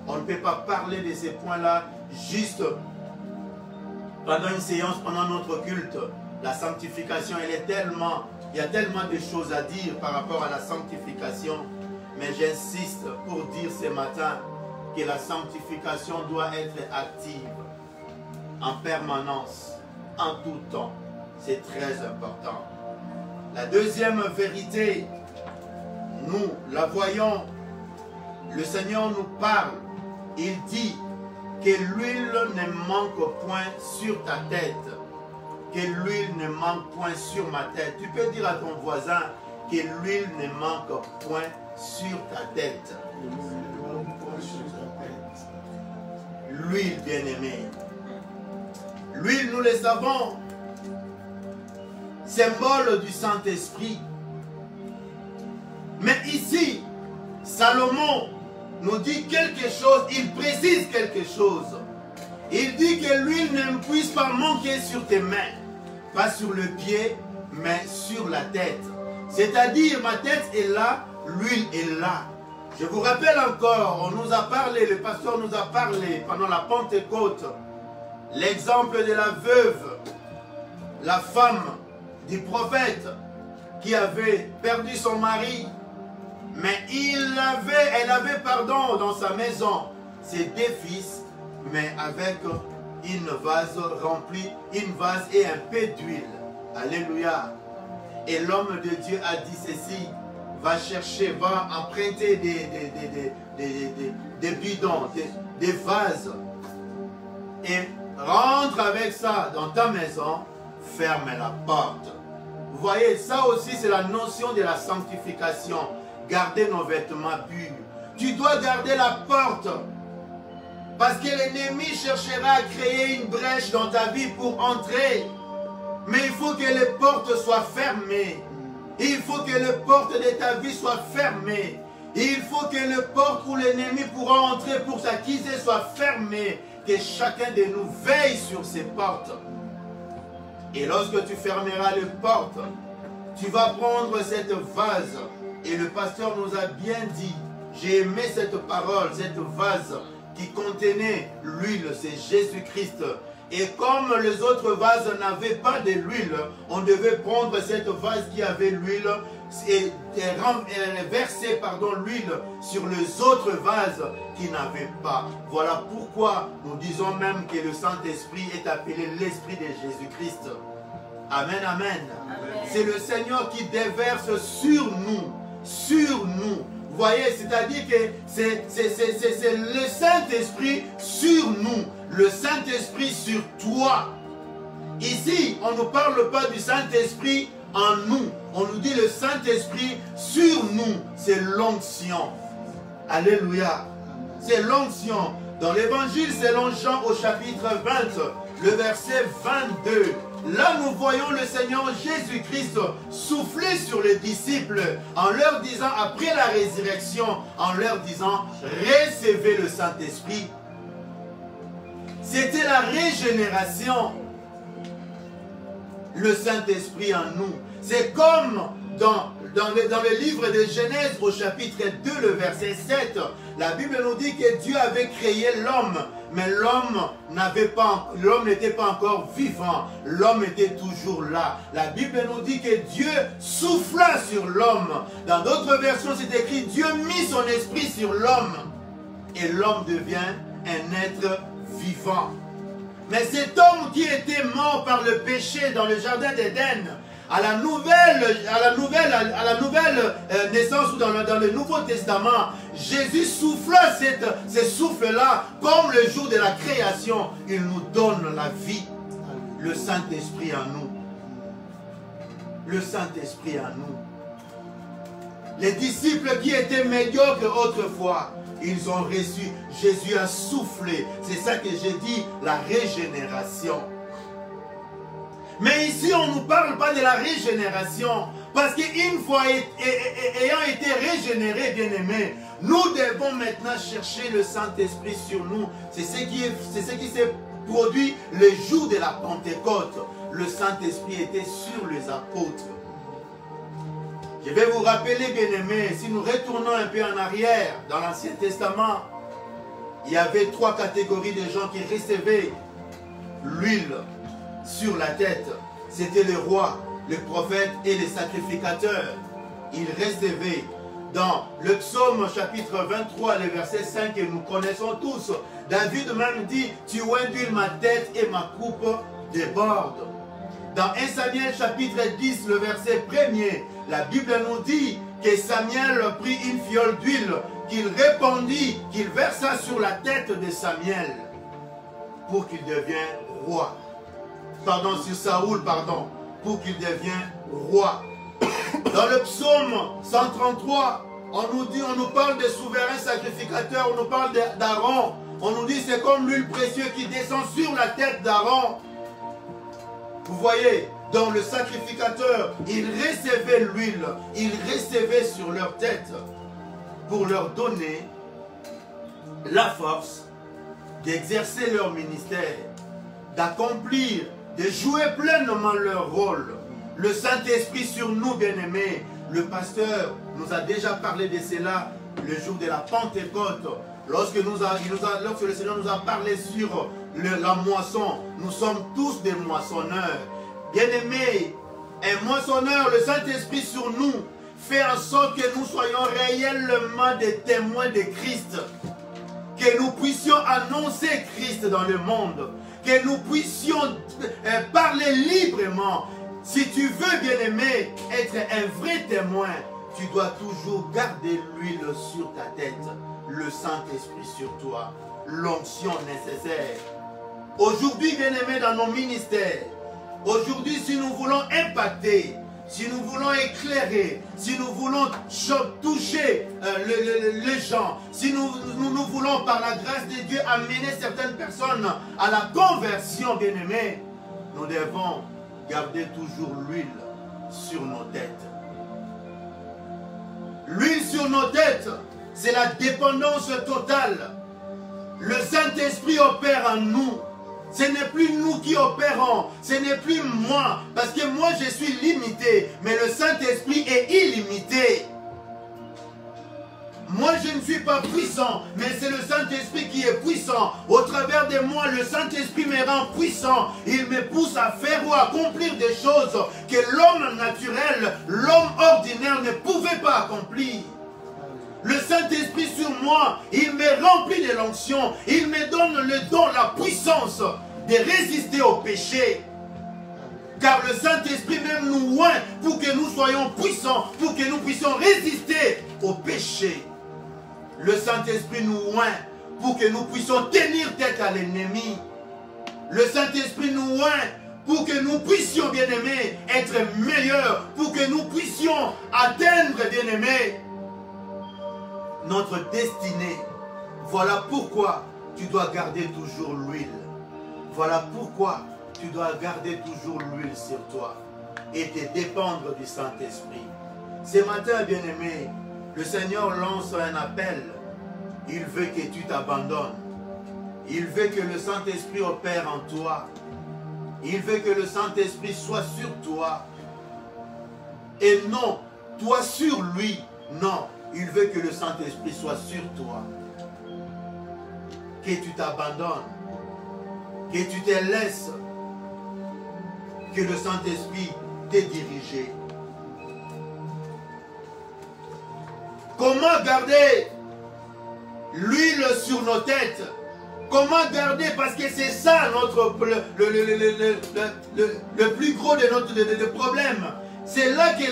on ne peut pas parler de ces points-là juste pendant une séance, pendant notre culte. La sanctification, il y a tellement de choses à dire par rapport à la sanctification. Mais j'insiste pour dire ce matin que la sanctification doit être active, en permanence, en tout temps. C'est très important. La deuxième vérité, nous la voyons, le Seigneur nous parle, il dit que l'huile ne manque point sur ta tête, que l'huile ne manque point sur ma tête. Tu peux dire à ton voisin que l'huile ne manque point sur ta tête. L'huile, bien-aimée. L'huile, nous le savons, symbole du Saint-Esprit. Mais ici, Salomon nous dit quelque chose, il précise quelque chose. Il dit que l'huile ne puisse pas manquer sur tes mains, pas sur le pied, mais sur la tête. C'est-à-dire, ma tête est là, l'huile est là. Je vous rappelle encore, on nous a parlé, le pasteur nous a parlé pendant la Pentecôte, l'exemple de la veuve, la femme du prophète qui avait perdu son mari, mais elle avait dans sa maison ses deux fils, mais avec une vase remplie, une vase et un peu d'huile. Alléluia. Et l'homme de Dieu a dit ceci, va chercher, va emprunter des bidons, des vases, et rentre avec ça dans ta maison, ferme la porte. Vous voyez, ça aussi c'est la notion de la sanctification. Garder nos vêtements purs. Tu dois garder la porte. Parce que l'ennemi cherchera à créer une brèche dans ta vie pour entrer. Mais il faut que les portes soient fermées. Il faut que les portes de ta vie soient fermées. Il faut que les portes où l'ennemi pourra entrer pour s'acquiser soient fermées. Que chacun de nous veille sur ces portes. Et lorsque tu fermeras les portes, tu vas prendre cette vase. Et le pasteur nous a bien dit, j'ai aimé cette parole, cette vase qui contenait l'huile, c'est Jésus-Christ. Et comme les autres vases n'avaient pas de l'huile, on devait prendre cette vase qui avait l'huile et verser l'huile sur les autres vases qui n'avaient pas. Voilà pourquoi nous disons même que le Saint-Esprit est appelé l'Esprit de Jésus-Christ. Amen, amen. C'est le Seigneur qui déverse sur nous. Sur nous. Vous voyez, c'est-à-dire que c'est le Saint-Esprit sur nous. Le Saint-Esprit sur toi. Ici, on ne nous parle pas du Saint-Esprit en nous. On nous dit le Saint-Esprit sur nous. C'est l'onction. Alléluia. C'est l'onction. Dans l'évangile selon Jean au chapitre 20, le verset 22. Là, nous voyons le Seigneur Jésus-Christ souffler sur les disciples en leur disant, après la résurrection, en leur disant, recevez le Saint-Esprit. C'était la régénération. Le Saint-Esprit en nous. C'est comme dans le livre de Genèse au chapitre 2, le verset 7, la Bible nous dit que Dieu avait créé l'homme, mais l'homme n'était pas encore vivant, l'homme était toujours là. La Bible nous dit que Dieu souffla sur l'homme. Dans d'autres versions, c'est écrit, Dieu mit son esprit sur l'homme, et l'homme devient un être vivant. Mais cet homme qui était mort par le péché dans le jardin d'Éden, à la nouvelle naissance ou dans le Nouveau Testament, Jésus souffla ce souffle-là comme le jour de la création. Il nous donne la vie, le Saint-Esprit en nous. Le Saint-Esprit en nous. Les disciples qui étaient médiocres autrefois, ils ont reçu. Jésus a soufflé. C'est ça que j'ai dit, la régénération. Mais ici, on ne nous parle pas de la régénération. Parce qu'une fois ayant été régénérés, bien-aimés, nous devons maintenant chercher le Saint-Esprit sur nous. C'est ce qui s'est produit le jour de la Pentecôte. Le Saint-Esprit était sur les apôtres. Je vais vous rappeler, bien-aimés, si nous retournons un peu en arrière, dans l'Ancien Testament, il y avait 3 catégories de gens qui recevaient l'huile sur la tête. C'était les rois, les prophètes et les sacrificateurs. Ils recevaient. Dans le psaume chapitre 23, le verset 5 que nous connaissons tous, David même dit, tu induis ma tête et ma coupe déborde. Dans 1 Samuel chapitre 10, le verset 1er, la Bible nous dit que Samuel prit une fiole d'huile, qu'il répandit, qu'il versa sur la tête de Samuel pour qu'il devienne roi. Pardon, sur Saoul, pardon, pour qu'il devienne roi. Dans le psaume 133, on nous parle de souverain sacrificateur, on nous parle d'Aaron. On nous dit c'est comme l'huile précieuse qui descend sur la tête d'Aaron. Vous voyez, dans le sacrificateur, il recevait l'huile, il recevait sur leur tête pour leur donner la force d'exercer leur ministère, d'accomplir, de jouer pleinement leur rôle. Le Saint-Esprit sur nous, bien-aimés. Le pasteur nous a déjà parlé de cela le jour de la Pentecôte. Lorsque le Seigneur nous a parlé sur la moisson, nous sommes tous des moissonneurs. Bien-aimés, un moissonneur, le Saint-Esprit sur nous, fait en sorte que nous soyons réellement des témoins de Christ. Que nous puissions annoncer Christ dans le monde. Que nous puissions parler librement. Si tu veux, bien-aimé, être un vrai témoin, tu dois toujours garder l'huile sur ta tête, le Saint-Esprit sur toi, l'onction nécessaire. Aujourd'hui, bien-aimé, dans nos ministères, aujourd'hui, si nous voulons impacter, si nous voulons éclairer, si nous voulons toucher les gens, si nous voulons, par la grâce de Dieu, amener certaines personnes à la conversion, bien-aimé, nous devons garder toujours l'huile sur nos têtes. L'huile sur nos têtes, c'est la dépendance totale. Le Saint-Esprit opère en nous. Ce n'est plus nous qui opérons, ce n'est plus moi, parce que moi je suis limité, mais le Saint-Esprit est illimité. Moi je ne suis pas puissant, mais c'est le Saint-Esprit qui est puissant. Au travers de moi, le Saint-Esprit me rend puissant. Il me pousse à faire ou à accomplir des choses que l'homme naturel, l'homme ordinaire ne pouvait pas accomplir. Le Saint-Esprit sur moi, il me remplit de l'onction. Il me donne le don, la puissance de résister au péché. Car le Saint-Esprit même nous oint pour que nous soyons puissants, pour que nous puissions résister au péché. Le Saint-Esprit nous oint pour que nous puissions tenir tête à l'ennemi. Le Saint-Esprit nous oint pour que nous puissions, bien-aimés, être meilleurs, pour que nous puissions atteindre, bien-aimés, notre destinée. Voilà pourquoi tu dois garder toujours l'huile. Voilà pourquoi tu dois garder toujours l'huile sur toi et te dépendre du Saint-Esprit. Ce matin, bien-aimé, le Seigneur lance un appel. Il veut que tu t'abandonnes. Il veut que le Saint-Esprit opère en toi. Il veut que le Saint-Esprit soit sur toi. Et non, toi sur lui. Non, il veut que le Saint-Esprit soit sur toi. Que tu t'abandonnes. Que tu te laisses. Que le Saint-Esprit t'ait dirigé. Comment garder l'huile sur nos têtes? Comment garder? Parce que c'est ça notre le plus gros de notre problème. C'est là que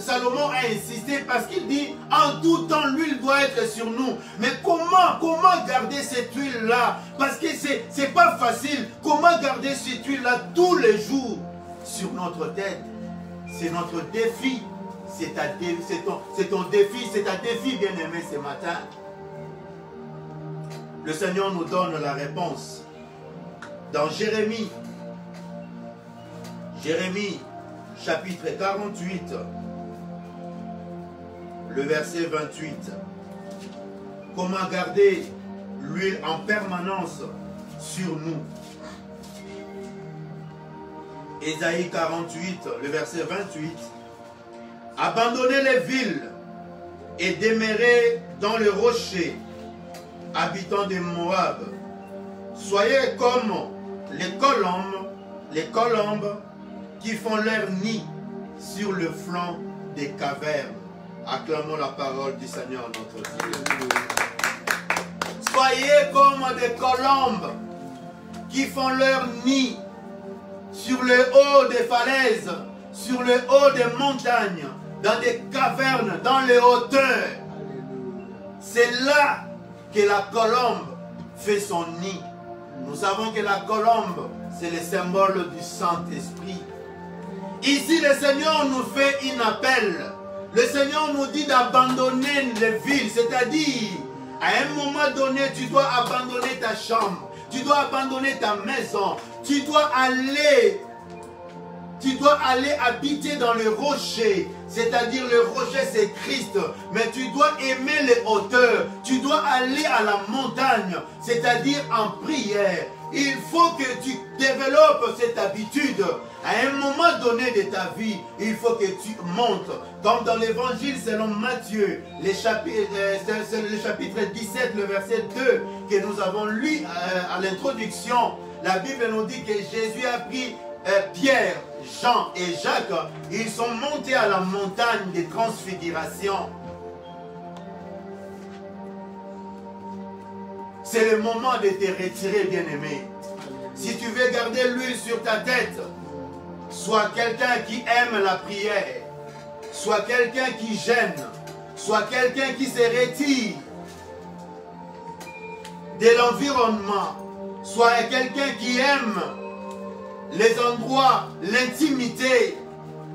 Salomon a insisté parce qu'il dit en tout temps l'huile doit être sur nous. Mais comment garder cette huile-là? Parce que c'est pas facile. Comment garder cette huile-là tous les jours sur notre tête? C'est notre défi. C'est ton défi, c'est ta défi, bien-aimé, ce matin. Le Seigneur nous donne la réponse. Dans Jérémie, chapitre 48, le verset 28. Comment garder l'huile en permanence sur nous? Ésaïe 48, le verset 28. Abandonnez les villes et demeurez dans les rochers, habitants de Moab. Soyez comme les colombes qui font leur nid sur le flanc des cavernes. Acclamons la parole du Seigneur notre Dieu. Soyez comme des colombes qui font leur nid sur le haut des falaises, sur le haut des montagnes, dans des cavernes, dans les hauteurs. C'est là que la colombe fait son nid. Nous savons que la colombe, c'est le symbole du Saint-Esprit. Ici, le Seigneur nous fait un appel. Le Seigneur nous dit d'abandonner les villes, c'est-à-dire, à un moment donné, tu dois abandonner ta chambre, tu dois abandonner ta maison, tu dois aller habiter dans le rocher. C'est-à-dire le rocher c'est Christ. Mais tu dois aimer les hauteurs. Tu dois aller à la montagne. C'est-à-dire en prière. Il faut que tu développes cette habitude. À un moment donné de ta vie, il faut que tu montes. Comme dans l'évangile selon Matthieu, le chapitre 17, le verset 2 que nous avons lu à l'introduction. La Bible nous dit que Jésus a pris Pierre, Jean et Jacques, ils sont montés à la montagne des transfigurations. C'est le moment de te retirer, bien-aimé. Si tu veux garder l'huile sur ta tête, sois quelqu'un qui aime la prière, sois quelqu'un qui gêne, sois quelqu'un qui se retire de l'environnement, sois quelqu'un qui aime les endroits, l'intimité,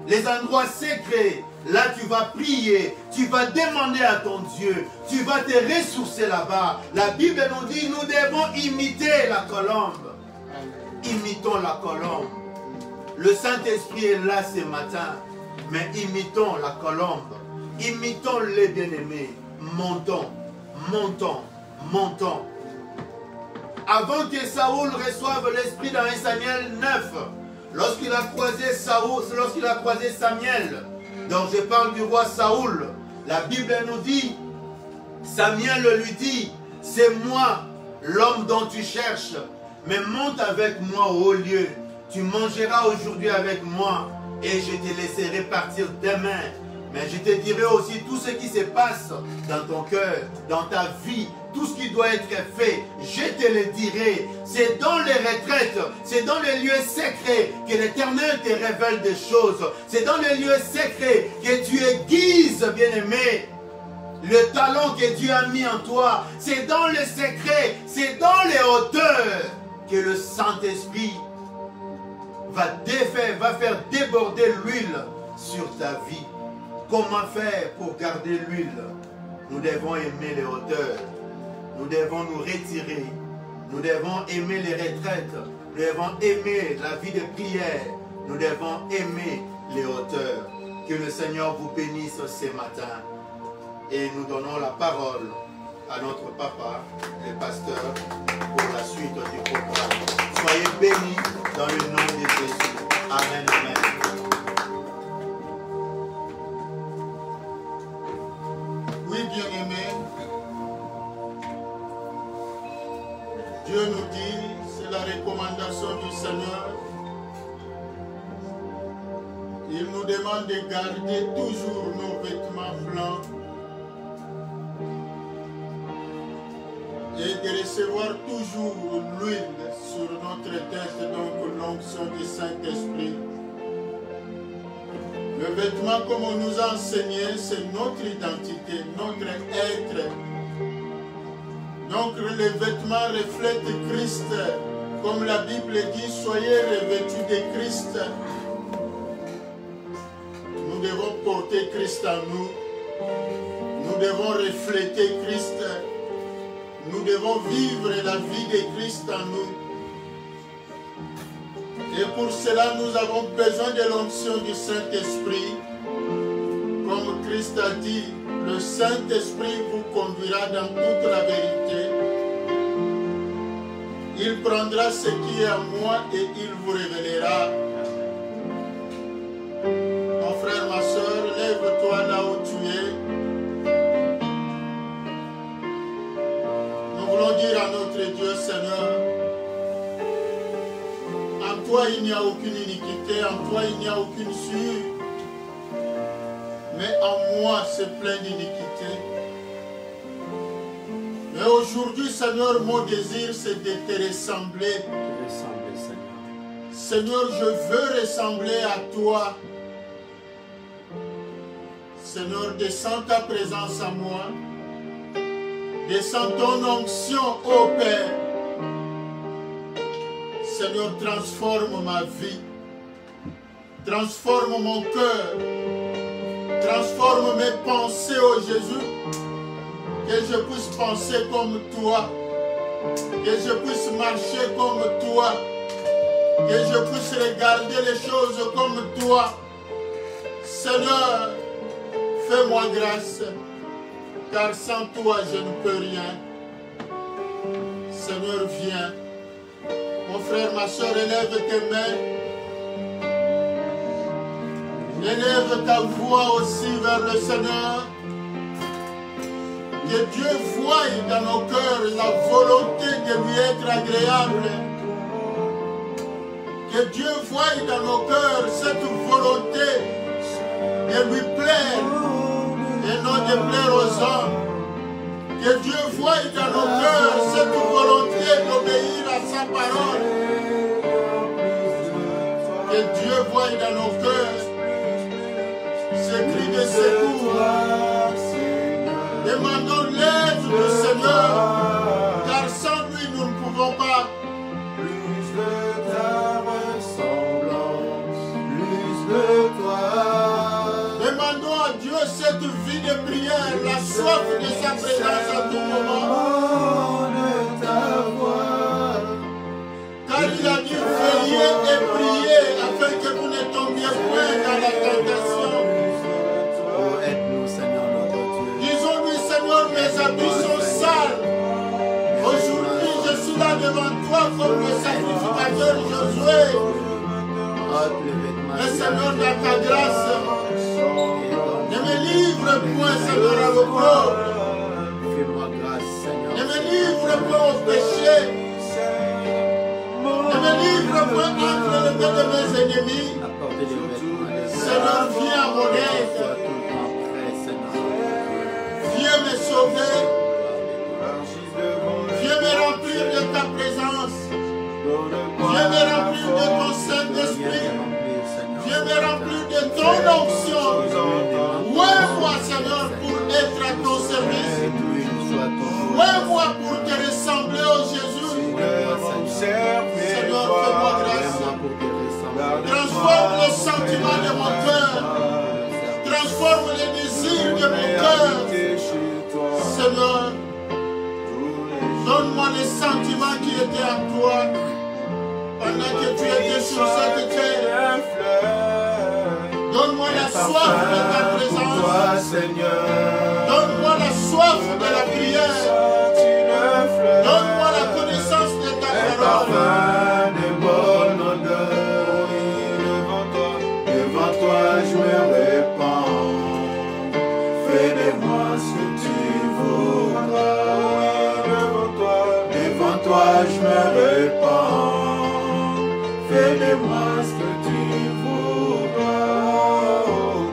les endroits secrets. Là, tu vas prier, tu vas demander à ton Dieu, tu vas te ressourcer là-bas. La Bible nous dit, nous devons imiter la colombe. Imitons la colombe. Le Saint-Esprit est là ce matin, mais imitons la colombe. Imitons les bien-aimés. Montons, montons, montons. Avant que Saoul reçoive l'Esprit dans 1 Samuel 9, lorsqu'il a croisé Samuel, donc je parle du roi Saoul, la Bible nous dit, Samuel lui dit, c'est moi l'homme dont tu cherches, mais monte avec moi au haut lieu, tu mangeras aujourd'hui avec moi et je te laisserai partir demain. Mais je te dirai aussi tout ce qui se passe dans ton cœur, dans ta vie, tout ce qui doit être fait, je te le dirai. C'est dans les retraites, c'est dans les lieux secrets que l'Éternel te révèle des choses. C'est dans les lieux secrets que tu aiguises, bien-aimé, le talent que Dieu a mis en toi. C'est dans les secrets, c'est dans les hauteurs que le Saint-Esprit va faire déborder l'huile sur ta vie. Comment faire pour garder l'huile? Nous devons aimer les hauteurs. Nous devons nous retirer. Nous devons aimer les retraites. Nous devons aimer la vie de prière. Nous devons aimer les hauteurs. Que le Seigneur vous bénisse ce matin. Et nous donnons la parole à notre papa, le pasteur, pour la suite du programme. Soyez bénis dans le nom de Jésus. Amen, amen. Oui, bien-aimés, Dieu nous dit, c'est la recommandation du Seigneur. Il nous demande de garder toujours nos vêtements blancs et de recevoir toujours l'huile sur notre tête, donc l'onction du Saint-Esprit. Le vêtement, comme on nous a enseigné, c'est notre identité, notre être. Donc les vêtements reflètent Christ. Comme la Bible dit, soyez revêtus de Christ. Nous devons porter Christ en nous. Nous devons refléter Christ. Nous devons vivre la vie de Christ en nous. Et pour cela, nous avons besoin de l'onction du Saint-Esprit. Comme Christ a dit, le Saint-Esprit vous conduira dans toute la vérité. Il prendra ce qui est à moi et il vous révélera. Mon frère, ma soeur, lève-toi là où tu es. Nous voulons dire à notre Dieu, Seigneur, en toi il n'y a aucune iniquité, en toi il n'y a aucune souillure. Mais en moi c'est plein d'iniquité. Mais aujourd'hui, Seigneur, mon désir c'est de te ressembler. Seigneur, je veux ressembler à toi. Seigneur, descends ta présence à moi. Descends ton onction, ô Père. Seigneur, transforme ma vie. Transforme mon cœur. Transforme mes pensées, ô Jésus. Que je puisse penser comme toi. Que je puisse marcher comme toi. Que je puisse regarder les choses comme toi. Seigneur, fais-moi grâce. Car sans toi, je ne peux rien. Seigneur, viens. Mon frère, ma soeur, élève tes mains. Élève ta voix aussi vers le Seigneur. Que Dieu voie dans nos cœurs la volonté de lui être agréable. Que Dieu voie dans nos cœurs cette volonté de lui plaire et non de plaire aux hommes. Que Dieu voie dans nos cœurs cette volonté d'obéir à sa parole. Que Dieu voie dans nos cœurs ce cri de secours. Demandons l'aide du Seigneur, car sans lui nous ne pouvons pas. Plus de ta ressemblance, plus de toi. Demandons à Dieu cette vie de prière, la soif de sa présence à tout moment. Car il a dit veillez et priez afin que vous ne tombiez point dans la tentation. Disons-lui, Seigneur, mes habits sont sales. Aujourd'hui, je suis là devant toi comme le sacrificateur Josué. Mais Seigneur, dans ta grâce, ne me livre point, Seigneur, à l'opprobre. Ne me livre point au péché. Ne me livre point entre les mains de mes ennemis. Seigneur, viens à mon aide. Viens me sauver. Viens me remplir de ta présence. Viens me remplir de ton Saint-Esprit. Viens me remplir de ton onction. Ouais-moi, Seigneur, pour être à ton service. Ouais-moi pour te ressembler, oh Jésus. Seigneur, fais-moi grâce. transforme les désirs de mon cœur. Seigneur, donne-moi les sentiments qui étaient en toi pendant que tu étais sur cette terre. Donne-moi la soif de ta présence. Donne-moi la soif de la prière. Donne-moi la connaissance de ta parole. Devant toi je me répands. Fais de moi ce que tu voudras. Devant toi je me répands. Fais de moi ce que tu voudras.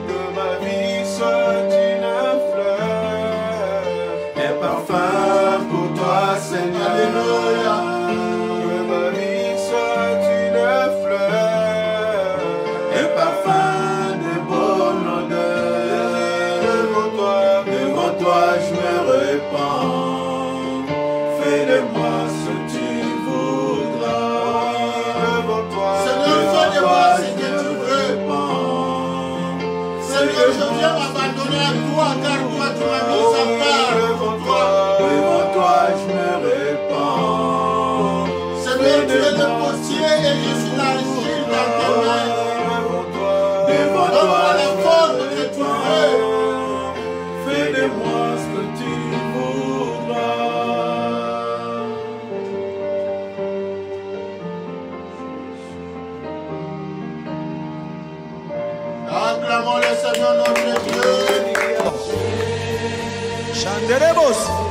Que ma vie soit une fleur, un parfum pour toi, Seigneur. Alléluia. Que ma vie soit une fleur, un parfum de bonne odeur. Devant toi je me répands. Fais de moi ce que tu voudras. Seigneur, fais de moi ce que tu veux. Seigneur, je viens m'abandonner à toi, car toi tu m'as mis à part. Devant toi je me répands. Seigneur, tu es le potier et je suis l'argile dans tes mains. Devant Donne-moi toi la forme que tu veux. fais de moi ce que tu voudras. Acclamons le Seigneur notre Dieu. Chanteremos.